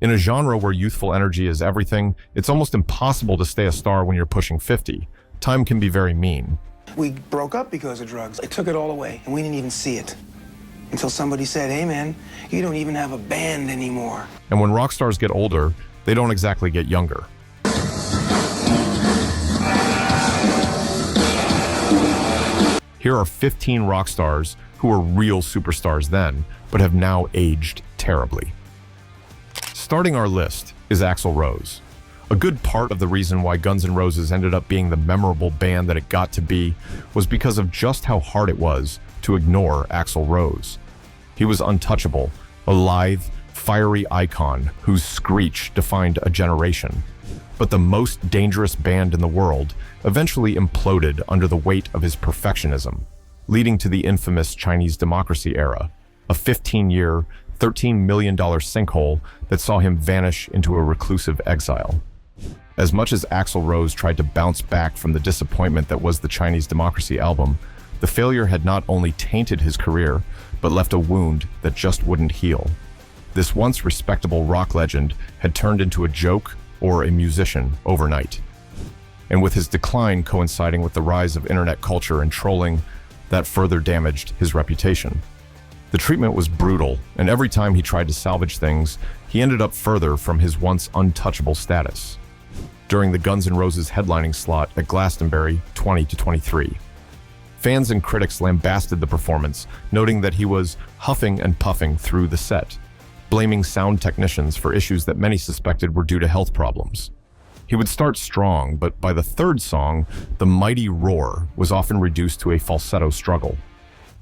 In a genre where youthful energy is everything, it's almost impossible to stay a star when you're pushing 50. Time can be very mean. We broke up because of drugs. I took it all away, and we didn't even see it. Until somebody said, hey man, you don't even have a band anymore. And when rock stars get older, they don't exactly get younger. Here are 15 rock stars who were real superstars then, but have now aged terribly. Starting our list is Axl Rose. A good part of the reason why Guns N' Roses ended up being the memorable band that it got to be was because of just how hard it was to ignore Axl Rose. He was untouchable, a lithe, fiery icon whose screech defined a generation. But the most dangerous band in the world eventually imploded under the weight of his perfectionism, leading to the infamous Chinese Democracy era, a 15-year, $13 million sinkhole that saw him vanish into a reclusive exile. As much as Axl Rose tried to bounce back from the disappointment that was the Chinese Democracy album, the failure had not only tainted his career, but left a wound that just wouldn't heal. This once respectable rock legend had turned into a joke or a musician overnight. And with his decline coinciding with the rise of internet culture and trolling, that further damaged his reputation. The treatment was brutal, and every time he tried to salvage things, he ended up further from his once untouchable status. During the Guns N' Roses headlining slot at Glastonbury 20-23. Fans and critics lambasted the performance, noting that he was huffing and puffing through the set, blaming sound technicians for issues that many suspected were due to health problems. He would start strong, but by the third song, the mighty roar was often reduced to a falsetto struggle.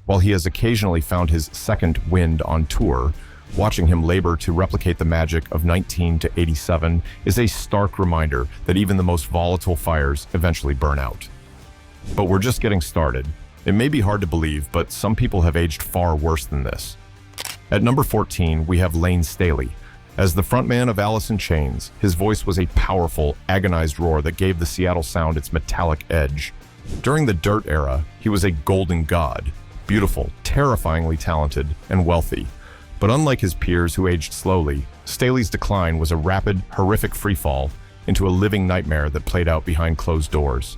While he has occasionally found his second wind on tour, watching him labor to replicate the magic of 19-87 is a stark reminder that even the most volatile fires eventually burn out. But we're just getting started. It may be hard to believe, but some people have aged far worse than this. At number 14, we have Lane Staley. As the frontman of Alice in Chains, his voice was a powerful, agonized roar that gave the Seattle sound its metallic edge. During the Dirt era, he was a golden god, beautiful, terrifyingly talented, and wealthy. But unlike his peers who aged slowly, Staley's decline was a rapid, horrific freefall into a living nightmare that played out behind closed doors.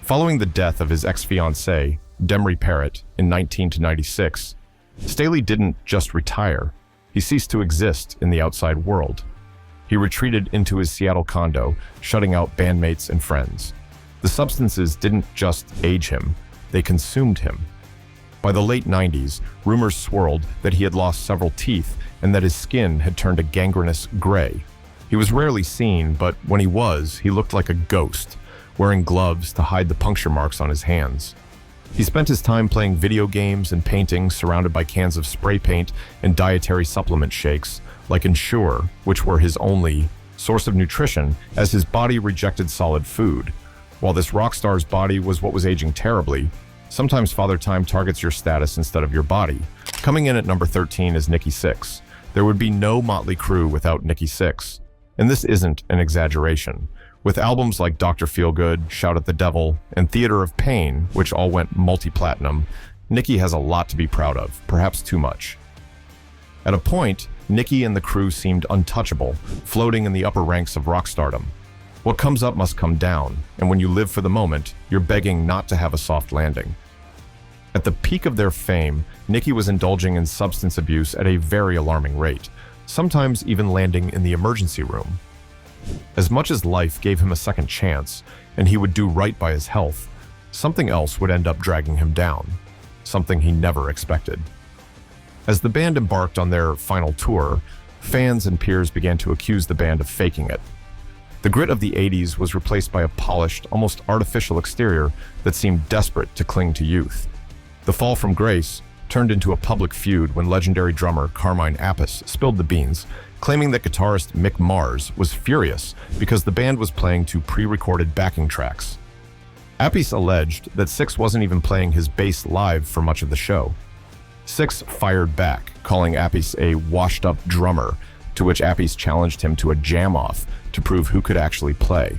Following the death of his ex-fiancée, Demry Parrott, in 1996, Staley didn't just retire. He ceased to exist in the outside world. He retreated into his Seattle condo, shutting out bandmates and friends. The substances didn't just age him, they consumed him. By the late 90s, rumors swirled that he had lost several teeth and that his skin had turned a gangrenous gray. He was rarely seen, but when he was, he looked like a ghost, wearing gloves to hide the puncture marks on his hands. He spent his time playing video games and painting, surrounded by cans of spray paint and dietary supplement shakes, like Ensure, which were his only source of nutrition, as his body rejected solid food. While this rock star's body was what was aging terribly, sometimes Father Time targets your status instead of your body. Coming in at number 13 is Nikki Sixx. There would be no Motley Crue without Nikki Sixx. And this isn't an exaggeration. With albums like Dr. Feelgood, Shout at the Devil, and Theater of Pain, which all went multi-platinum, Nikki has a lot to be proud of, perhaps too much. At a point, Nikki and the Crue seemed untouchable, floating in the upper ranks of rock stardom. What comes up must come down, and when you live for the moment, you're begging not to have a soft landing. At the peak of their fame, Nikki was indulging in substance abuse at a very alarming rate, sometimes even landing in the emergency room. As much as life gave him a second chance, and he would do right by his health, something else would end up dragging him down, something he never expected. As the band embarked on their final tour, fans and peers began to accuse the band of faking it. The grit of the 80s was replaced by a polished, almost artificial exterior that seemed desperate to cling to youth. The fall from grace turned into a public feud when legendary drummer Carmine Appice spilled the beans, claiming that guitarist Mick Mars was furious because the band was playing to pre-recorded backing tracks. Appice alleged that Sixx wasn't even playing his bass live for much of the show. Sixx fired back, calling Appice a washed-up drummer, to which Appice challenged him to a jam-off to prove who could actually play.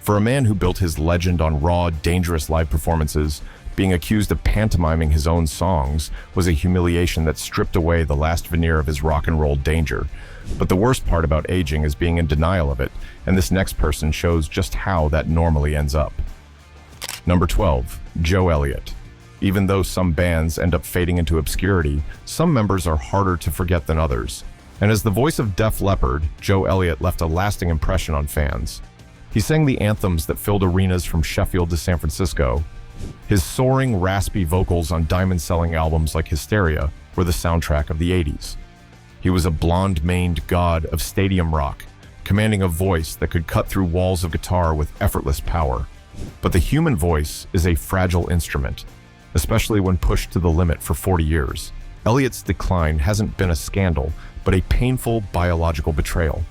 For a man who built his legend on raw, dangerous live performances, Being accused of pantomiming his own songs was a humiliation that stripped away the last veneer of his rock and roll danger. But the worst part about aging is being in denial of it, and this next person shows just how that normally ends up. Number 12, Joe Elliott. Even though some bands end up fading into obscurity, some members are harder to forget than others. And as the voice of Def Leppard, Joe Elliott left a lasting impression on fans. He sang the anthems that filled arenas from Sheffield to San Francisco. His soaring, raspy vocals on diamond-selling albums like Hysteria were the soundtrack of the 80s. He was a blonde-maned god of stadium rock, commanding a voice that could cut through walls of guitar with effortless power. But the human voice is a fragile instrument, especially when pushed to the limit for 40 years. Elliott's decline hasn't been a scandal, but a painful biological betrayal.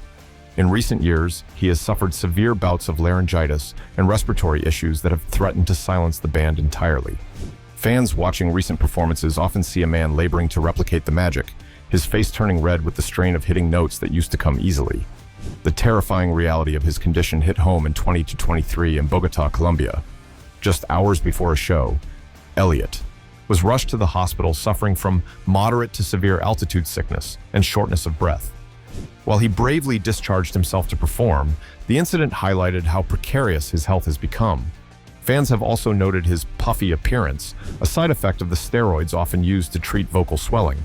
In recent years, he has suffered severe bouts of laryngitis and respiratory issues that have threatened to silence the band entirely. Fans watching recent performances often see a man laboring to replicate the magic, his face turning red with the strain of hitting notes that used to come easily. The terrifying reality of his condition hit home in 2023 in Bogota, Colombia. Just hours before a show, Elliott was rushed to the hospital suffering from moderate to severe altitude sickness and shortness of breath. While he bravely discharged himself to perform, the incident highlighted how precarious his health has become. Fans have also noted his puffy appearance, a side effect of the steroids often used to treat vocal swelling.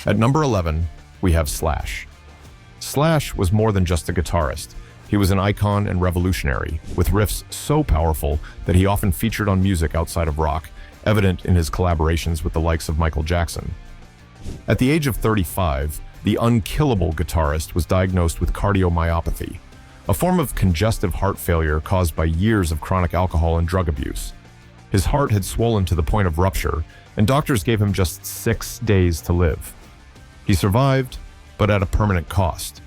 At number 11, we have Slash. Slash was more than just a guitarist. He was an icon and revolutionary, with riffs so powerful that he often featured on music outside of rock, evident in his collaborations with the likes of Michael Jackson. At the age of 35, the unkillable guitarist was diagnosed with cardiomyopathy, a form of congestive heart failure caused by years of chronic alcohol and drug abuse. His heart had swollen to the point of rupture, and doctors gave him just 6 days to live. He survived, but at a permanent cost.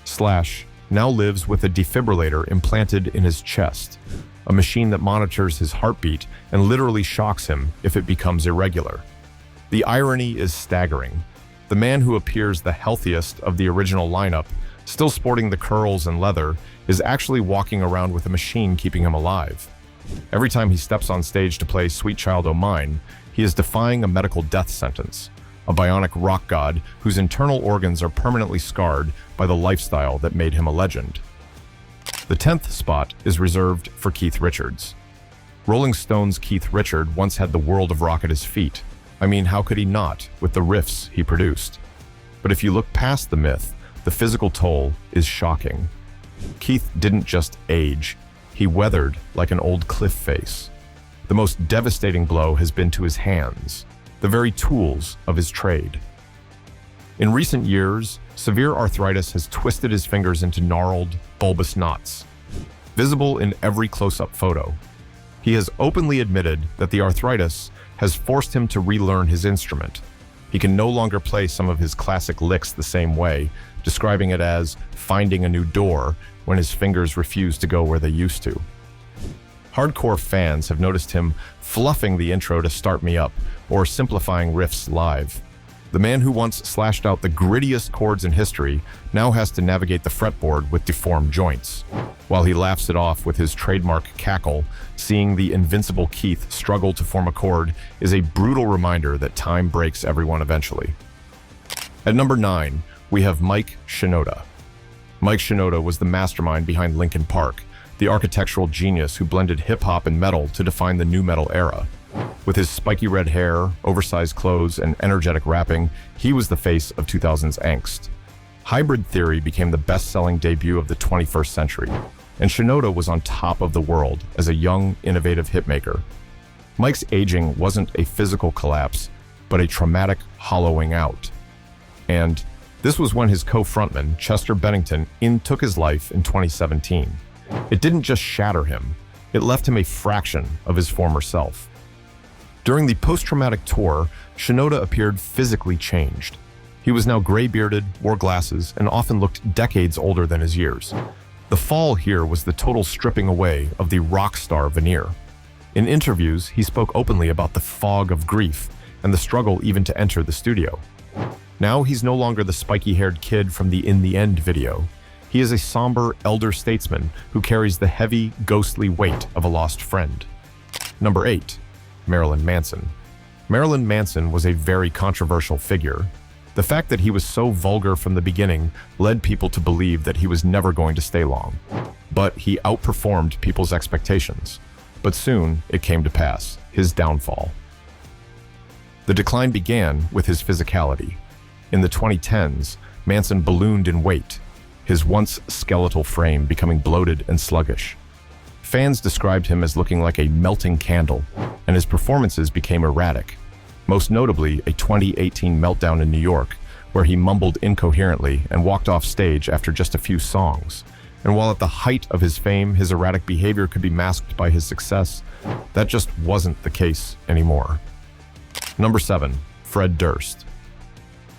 Slash now lives with a defibrillator implanted in his chest, a machine that monitors his heartbeat and literally shocks him if it becomes irregular. The irony is staggering. The man who appears the healthiest of the original lineup, still sporting the curls and leather, is actually walking around with a machine keeping him alive. Every time he steps on stage to play Sweet Child O' Mine, he is defying a medical death sentence, a bionic rock god whose internal organs are permanently scarred by the lifestyle that made him a legend. The 10th spot is reserved for Keith Richards. Rolling Stone's Keith Richards once had the world of rock at his feet. I mean, how could he not, with the riffs he produced? But if you look past the myth, the physical toll is shocking. Keith didn't just age, he weathered like an old cliff face. The most devastating blow has been to his hands, the very tools of his trade. In recent years, severe arthritis has twisted his fingers into gnarled, bulbous knots, visible in every close-up photo. He has openly admitted that the arthritis has forced him to relearn his instrument. He can no longer play some of his classic licks the same way, describing it as finding a new door when his fingers refuse to go where they used to. Hardcore fans have noticed him fluffing the intro to Start Me Up or simplifying riffs live. The man who once slashed out the grittiest chords in history now has to navigate the fretboard with deformed joints. While he laughs it off with his trademark cackle, seeing the invincible Keith struggle to form a chord is a brutal reminder that time breaks everyone eventually. At number 9, we have Mike Shinoda. Mike Shinoda was the mastermind behind Linkin Park, the architectural genius who blended hip-hop and metal to define the nu metal era. With his spiky red hair, oversized clothes, and energetic rapping, he was the face of 2000's angst. Hybrid Theory became the best-selling debut of the 21st century, and Shinoda was on top of the world as a young, innovative hitmaker. Mike's aging wasn't a physical collapse, but a traumatic hollowing out. And this was when his co-frontman, Chester Bennington, took his life in 2017. It didn't just shatter him, it left him a fraction of his former self. During the post-traumatic tour, Shinoda appeared physically changed. He was now gray-bearded, wore glasses, and often looked decades older than his years. The fall here was the total stripping away of the rock star veneer. In interviews, he spoke openly about the fog of grief and the struggle even to enter the studio. Now he's no longer the spiky-haired kid from the In the End video. He is a somber elder statesman who carries the heavy, ghostly weight of a lost friend. Number 8. Marilyn Manson. Marilyn Manson was a very controversial figure. The fact that he was so vulgar from the beginning led people to believe that he was never going to stay long. But he outperformed people's expectations. But soon, it came to pass, his downfall. The decline began with his physicality. In the 2010s, Manson ballooned in weight, his once skeletal frame becoming bloated and sluggish. Fans described him as looking like a melting candle, and his performances became erratic. Most notably, a 2018 meltdown in New York, where he mumbled incoherently and walked off stage after just a few songs. And while at the height of his fame, his erratic behavior could be masked by his success, that just wasn't the case anymore. Number 7, Fred Durst.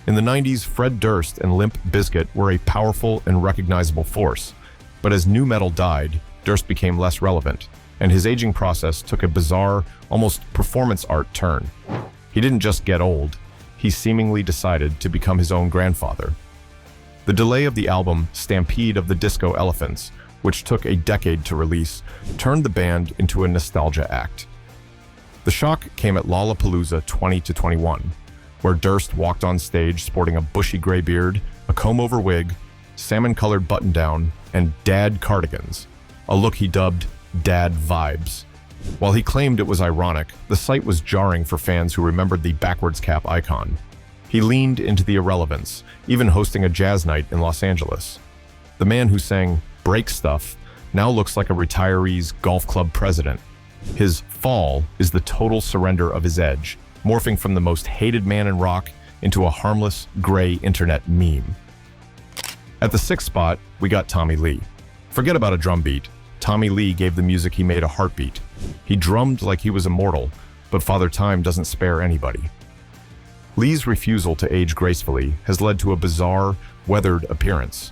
In the 90s, Fred Durst and Limp Bizkit were a powerful and recognizable force, but as nu metal died, Durst became less relevant, and his aging process took a bizarre, almost performance art turn. He didn't just get old, he seemingly decided to become his own grandfather. The delay of the album Stampede of the Disco Elephants, which took a decade to release, turned the band into a nostalgia act. The shock came at Lollapalooza 2021, where Durst walked on stage sporting a bushy gray beard, a comb-over wig, salmon-colored button-down, and dad cardigans, a look he dubbed Dad Vibes. While he claimed it was ironic, the sight was jarring for fans who remembered the backwards cap icon. He leaned into the irrelevance, even hosting a jazz night in Los Angeles. The man who sang "Break Stuff" now looks like a retiree's golf club president. His fall is the total surrender of his edge, morphing from the most hated man in rock into a harmless, gray internet meme. At the 6th spot, we got Tommy Lee. Forget about a drum beat. Tommy Lee gave the music he made a heartbeat. He drummed like he was immortal, but Father Time doesn't spare anybody. Lee's refusal to age gracefully has led to a bizarre, weathered appearance.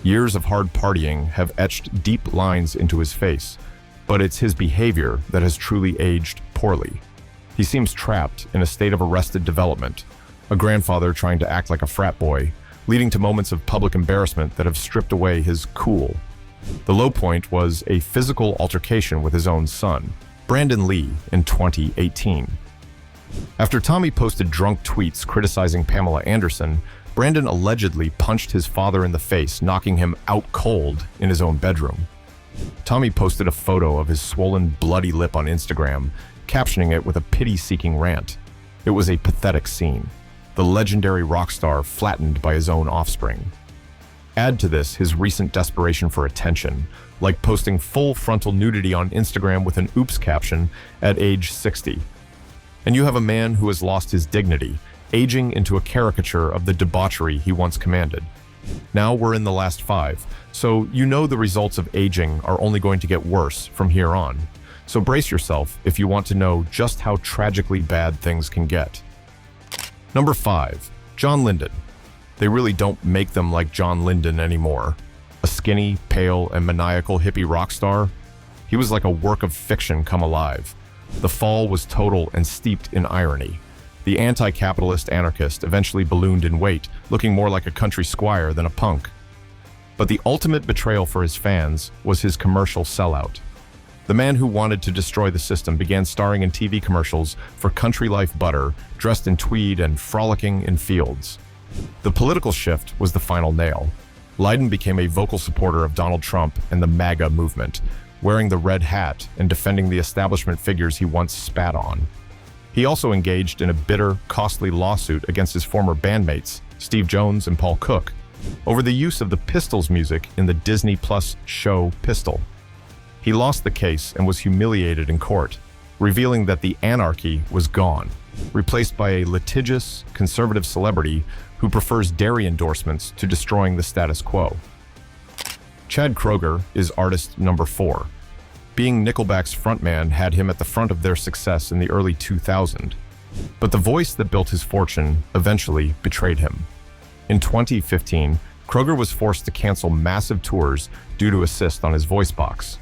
Years of hard partying have etched deep lines into his face, but it's his behavior that has truly aged poorly. He seems trapped in a state of arrested development, a grandfather trying to act like a frat boy, leading to moments of public embarrassment that have stripped away his cool. The low point was a physical altercation with his own son, Brandon Lee, in 2018. After Tommy posted drunk tweets criticizing Pamela Anderson, Brandon allegedly punched his father in the face, knocking him out cold in his own bedroom. Tommy posted a photo of his swollen, bloody lip on Instagram, captioning it with a pity-seeking rant. It was a pathetic scene, the legendary rock star flattened by his own offspring. Add to this his recent desperation for attention, like posting full frontal nudity on Instagram with an oops caption at age 60. And you have a man who has lost his dignity, aging into a caricature of the debauchery he once commanded. Now we're in the last 5, so you know the results of aging are only going to get worse from here on. So brace yourself if you want to know just how tragically bad things can get. Number 5, John Lydon. They really don't make them like John Lydon anymore. A skinny, pale, and maniacal hippie rock star, he was like a work of fiction come alive. The fall was total and steeped in irony. The anti-capitalist anarchist eventually ballooned in weight, looking more like a country squire than a punk. But the ultimate betrayal for his fans was his commercial sellout. The man who wanted to destroy the system began starring in TV commercials for Country Life Butter, dressed in tweed and frolicking in fields. The political shift was the final nail. Lydon became a vocal supporter of Donald Trump and the MAGA movement, wearing the red hat and defending the establishment figures he once spat on. He also engaged in a bitter, costly lawsuit against his former bandmates, Steve Jones and Paul Cook, over the use of the Pistols music in the Disney Plus show Pistol. He lost the case and was humiliated in court, revealing that the anarchy was gone, replaced by a litigious, conservative celebrity who prefers dairy endorsements to destroying the status quo. Chad Kroeger is artist number 4. Being Nickelback's frontman had him at the front of their success in the early 2000s, but the voice that built his fortune eventually betrayed him. In 2015, Kroeger was forced to cancel massive tours due to a cyst on his voice box.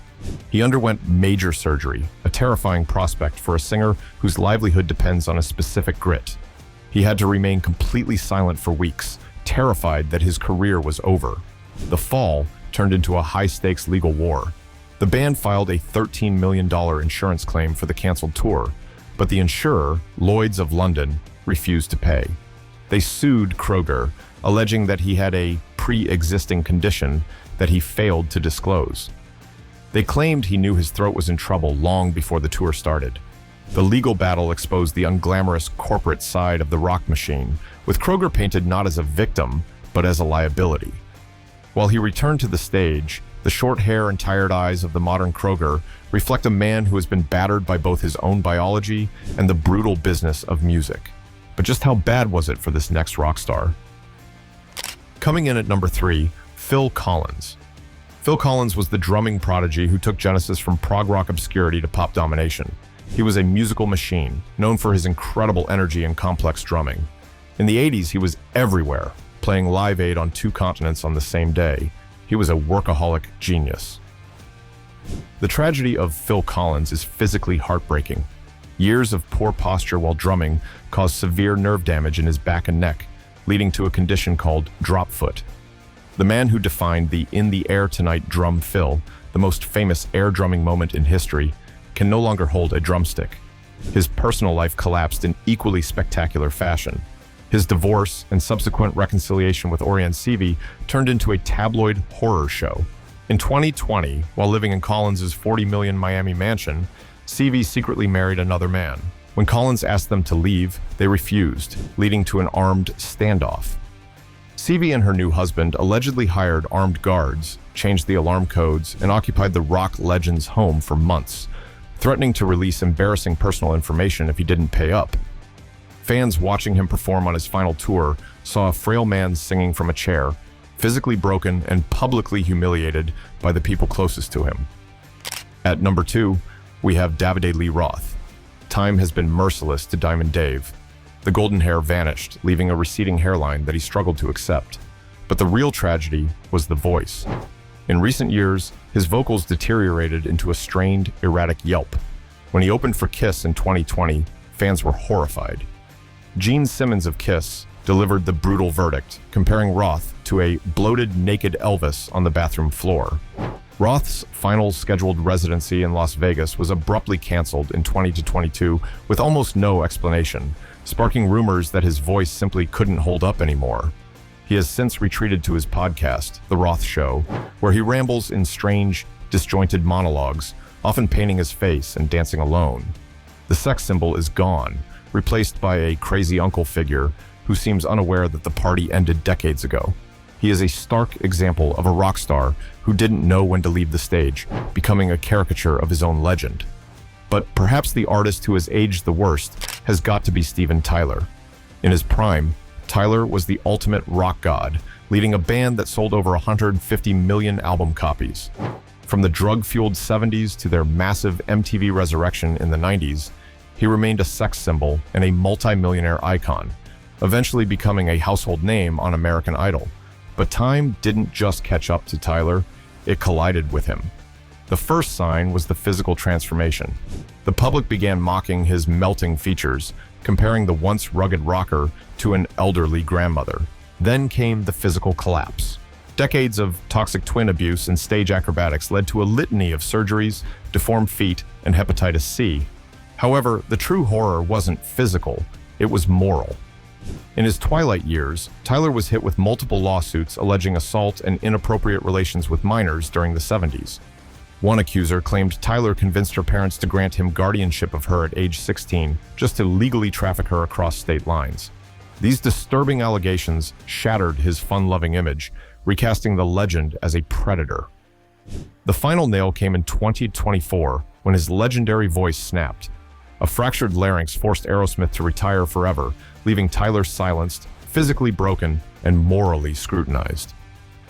He underwent major surgery, a terrifying prospect for a singer whose livelihood depends on a specific grit. He had to remain completely silent for weeks, terrified that his career was over. The fall turned into a high-stakes legal war. The band filed a $13 million insurance claim for the canceled tour, but the insurer, Lloyd's of London, refused to pay. They sued Kroger, alleging that he had a pre-existing condition that he failed to disclose. They claimed he knew his throat was in trouble long before the tour started. The legal battle exposed the unglamorous corporate side of the rock machine, with Kroger painted not as a victim, but as a liability. While he returned to the stage, the short hair and tired eyes of the modern Kroger reflect a man who has been battered by both his own biology and the brutal business of music. But just how bad was it for this next rock star? Coming in at number 3, Phil Collins. Phil Collins was the drumming prodigy who took Genesis from prog rock obscurity to pop domination. He was a musical machine, known for his incredible energy and complex drumming. In the 80s, he was everywhere, playing Live Aid on 2 continents on the same day. He was a workaholic genius. The tragedy of Phil Collins is physically heartbreaking. Years of poor posture while drumming caused severe nerve damage in his back and neck, leading to a condition called drop foot. The man who defined the "In the Air Tonight" drum fill, the most famous air drumming moment in history, can no longer hold a drumstick. His personal life collapsed in equally spectacular fashion. His divorce and subsequent reconciliation with Orion Seavey turned into a tabloid horror show. In 2020, while living in Collins' $40 million Miami mansion, Seavey secretly married another man. When Collins asked them to leave, they refused, leading to an armed standoff. Seavey and her new husband allegedly hired armed guards, changed the alarm codes, and occupied the rock legend's home for months, threatening to release embarrassing personal information if he didn't pay up. Fans watching him perform on his final tour saw a frail man singing from a chair, physically broken and publicly humiliated by the people closest to him. At number 2, we have Davide Lee Roth. Time has been merciless to Diamond Dave. The golden hair vanished, leaving a receding hairline that he struggled to accept. But the real tragedy was the voice. In recent years, his vocals deteriorated into a strained, erratic yelp. When he opened for Kiss in 2020, fans were horrified. Gene Simmons of Kiss delivered the brutal verdict, comparing Roth to a bloated, naked Elvis on the bathroom floor. Roth's final scheduled residency in Las Vegas was abruptly canceled in 2022 with almost no explanation, sparking rumors that his voice simply couldn't hold up anymore. He has since retreated to his podcast, The Roth Show, where he rambles in strange, disjointed monologues, often painting his face and dancing alone. The sex symbol is gone, replaced by a crazy uncle figure who seems unaware that the party ended decades ago. He is a stark example of a rock star who didn't know when to leave the stage, becoming a caricature of his own legend. But perhaps the artist who has aged the worst has got to be Steven Tyler. In his prime, Tyler was the ultimate rock god, leading a band that sold over 150 million album copies. From the drug-fueled 70s to their massive MTV resurrection in the 90s, he remained a sex symbol and a multi-millionaire icon, eventually becoming a household name on American Idol. But time didn't just catch up to Tyler, it collided with him. The first sign was the physical transformation. The public began mocking his melting features, comparing the once rugged rocker to an elderly grandmother. Then came the physical collapse. Decades of toxic twin abuse and stage acrobatics led to a litany of surgeries, deformed feet, and hepatitis C. However, the true horror wasn't physical, it was moral. In his twilight years, Tyler was hit with multiple lawsuits alleging assault and inappropriate relations with minors during the 70s. One accuser claimed Tyler convinced her parents to grant him guardianship of her at age 16 just to legally traffic her across state lines. These disturbing allegations shattered his fun-loving image, recasting the legend as a predator. The final nail came in 2024 when his legendary voice snapped. A fractured larynx forced Aerosmith to retire forever, leaving Tyler silenced, physically broken, and morally scrutinized.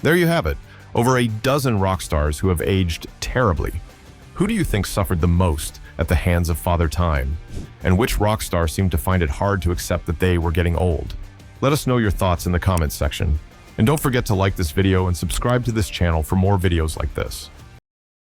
There you have it, over a dozen rock stars who have aged terribly. Who do you think suffered the most at the hands of Father Time? And which rock star seemed to find it hard to accept that they were getting old? Let us know your thoughts in the comments section. And don't forget to like this video and subscribe to this channel for more videos like this.